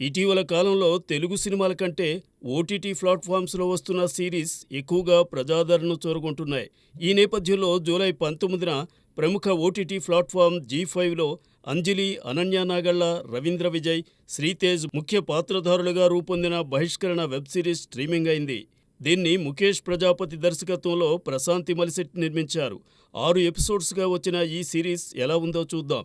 ఇటీవల కాలంలో తెలుగు సినిమాల కంటే ఓటీటీ ప్లాట్‌ఫామ్స్‌లో వస్తున్న సీరీస్ ఎక్కువగా ప్రజాదరణను చూరగొంటున్నాయి. ఈ నేపథ్యంలో జూలై 19న ప్రముఖ ఓటీటీ ప్లాట్‌ఫామ్ జీ5లో అంజలి, అనన్య నాగళ్ల, రవీంద్ర విజయ్, శ్రీతేజ్ ముఖ్య పాత్రధారులుగా రూపొందిన బహిష్కరణ వెబ్ సిరీస్ స్ట్రీమింగ్ అయింది. దీన్ని ముఖేష్ ప్రజాపతి దర్శకత్వంలో ప్రశాంతి మలిశెట్టి నిర్మించారు. 6 ఎపిసోడ్స్‌గా వచ్చిన ఈ సిరీస్ ఎలా ఉందో చూద్దాం.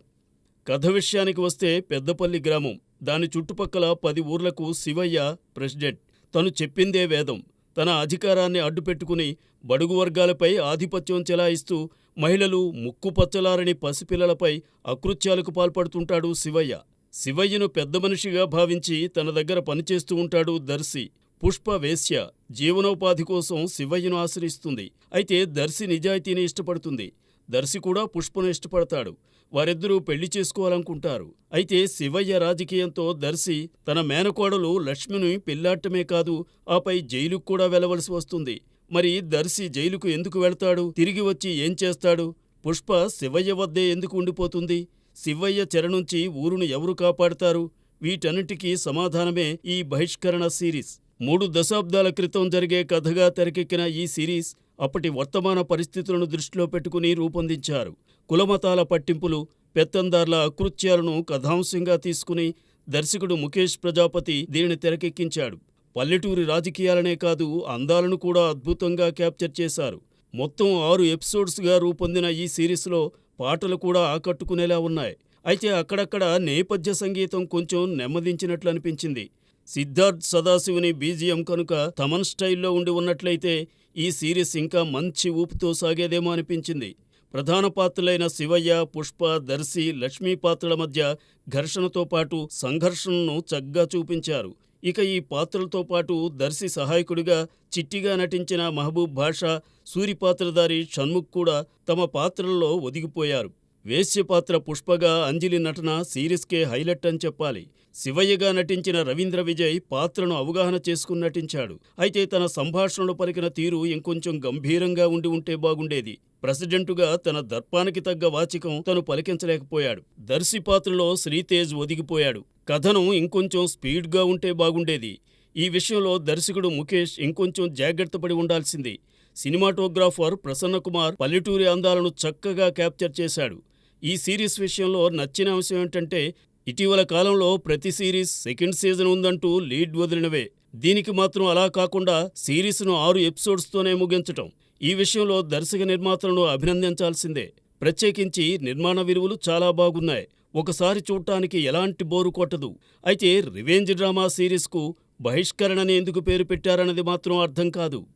కథ విషయానికి వస్తే పెద్దపల్లి గ్రామం. దాని చుట్టుపక్కల 10 ఊర్లకు శివయ్య ప్రెసిడెంట్. తను చెప్పిందే వేదం. తన అధికారాన్ని అడ్డుపెట్టుకుని బడుగు వర్గాలపై ఆధిపత్యం చెలాయిస్తూ మహిళలు, ముక్కుపచ్చలారని పసిపిల్లలపై అకృత్యాలకు పాల్పడుతుంటాడు శివయ్య. శివయ్యను పెద్ద మనిషిగా భావించి తన దగ్గర పనిచేస్తూ ఉంటాడు దర్శి. పుష్ప వేశ్య. జీవనోపాధి కోసం శివయ్యను ఆశ్రయిస్తుంది. అయితే దర్శి నిజాయితీని ఇష్టపడుతుంది. దర్శి కూడా పుష్పను ఇష్టపడతాడు. వారిద్దరూ పెళ్లి చేసుకోవాలనుకుంటారు. అయితే శివయ్య రాజకీయంతో దర్శి తన మేనకోడలు లక్ష్మిని పెళ్లాడటమే కాదు, ఆపై జైలుకు కూడా వెళ్లవలసి వస్తుంది. మరి దర్శి జైలుకు ఎందుకు వెళ్తాడు? తిరిగి వచ్చి ఏం చేస్తాడు? పుష్ప శివయ్య వద్దే ఎందుకు ఉండిపోతుంది? శివయ్య చెర నుంచి ఊరును ఎవరు కాపాడతారు? వీటన్నిటికీ సమాధానమే ఈ బహిష్కరణ సిరీస్. 3 దశాబ్దాల క్రితం జరిగే కథగా తెరకెక్కిన ఈ సిరీస్ అప్పటి వర్తమాన పరిస్థితులను దృష్టిలో పెట్టుకుని రూపొందించారు. కులమతాల పట్టింపులు, పెత్తందార్ల అకృత్యాలను కథాంశంగా తీసుకుని దర్శకుడు ముఖేష్ ప్రజాపతి దీనిని తెరకెక్కించాడు. పల్లెటూరి రాజకీయాలనే కాదు, అందాలను కూడా అద్భుతంగా క్యాప్చర్ చేశారు. మొత్తం 6 ఎపిసోడ్స్గా రూపొందిన ఈ సిరీస్లో పాటలు కూడా ఆకట్టుకునేలా ఉన్నాయి. అయితే అక్కడక్కడ నేపథ్య సంగీతం కొంచెం నెమ్మదించినట్లు అనిపించింది. సిద్ధార్థ్ సదాశివుని బీజిఎం కనుక తమన్ స్టైల్లో ఉండి ఉన్నట్లయితే ఈ సిరీస్ ఇంకా మంచి ఊపుతో సాగేదేమో అనిపించింది. ప్రధాన పాత్రలైన శివయ్య, పుష్ప, దర్శి, లక్ష్మీ పాత్రల మధ్య ఘర్షణతో పాటు సంఘర్షణను చక్కగా చూపించారు. ఇక ఈ పాత్రలతో పాటు దర్శి సహాయకుడిగా చిట్టిగా నటించిన మహబూబ్ బాషా, సూరి పాత్రధారి షణ్ముఖ్ కూడా తమ పాత్రల్లో ఒదిగిపోయారు. వేశ్య పాత్ర పుష్పగా అంజలి నటన సిరీస్కే హైలైట్ అని చెప్పాలి. శివయ్యగా నటించిన రవీంద్ర విజయ్ పాత్రను అవగాహన చేసుకుని నటించాడు. అయితే తన సంభాషణలు పలికిన తీరు ఇంకొంచెం గంభీరంగా ఉంటే బాగుండేది. ప్రెసిడెంటుగా తన దర్పానికి తగ్గ వాచికం తను పలికించలేకపోయాడు. దర్శి పాత్రలో శ్రీతేజ్ ఒదిగిపోయాడు. కథనం ఇంకొంచెం స్పీడ్గా ఉంటే బాగుండేది. ఈ విషయంలో దర్శకుడు ముఖేష్ ఇంకొంచెం జాగ్రత్త పడి ఉండాల్సింది. సినిమాటోగ్రాఫర్ ప్రసన్నకుమార్ పల్లెటూరి అందాలను చక్కగా క్యాప్చర్ చేశాడు. ఈ సిరీస్ విషయంలో నచ్చిన అంశం ఏంటంటే, ఇటీవల కాలంలో ప్రతి సిరీస్ సెకండ్ సీజన్ ఉందంటూ లీడ్ వదిలినవే. దీనికి మాత్రం అలా కాకుండా సిరీస్ను 6 ఎపిసోడ్స్తోనే ముగించటం. ఈ విషయంలో దర్శక నిర్మాతలను అభినందించాల్సిందే. ప్రత్యేకించి నిర్మాణ విలువలు చాలా బాగున్నాయి. ఒకసారి చూడటానికి ఎలాంటి బోరు కొట్టదు. అయితే రివెంజ్ డ్రామా సిరీస్కు బహిష్కరణని ఎందుకు పేరు పెట్టారన్నది మాత్రం అర్థం కాదు.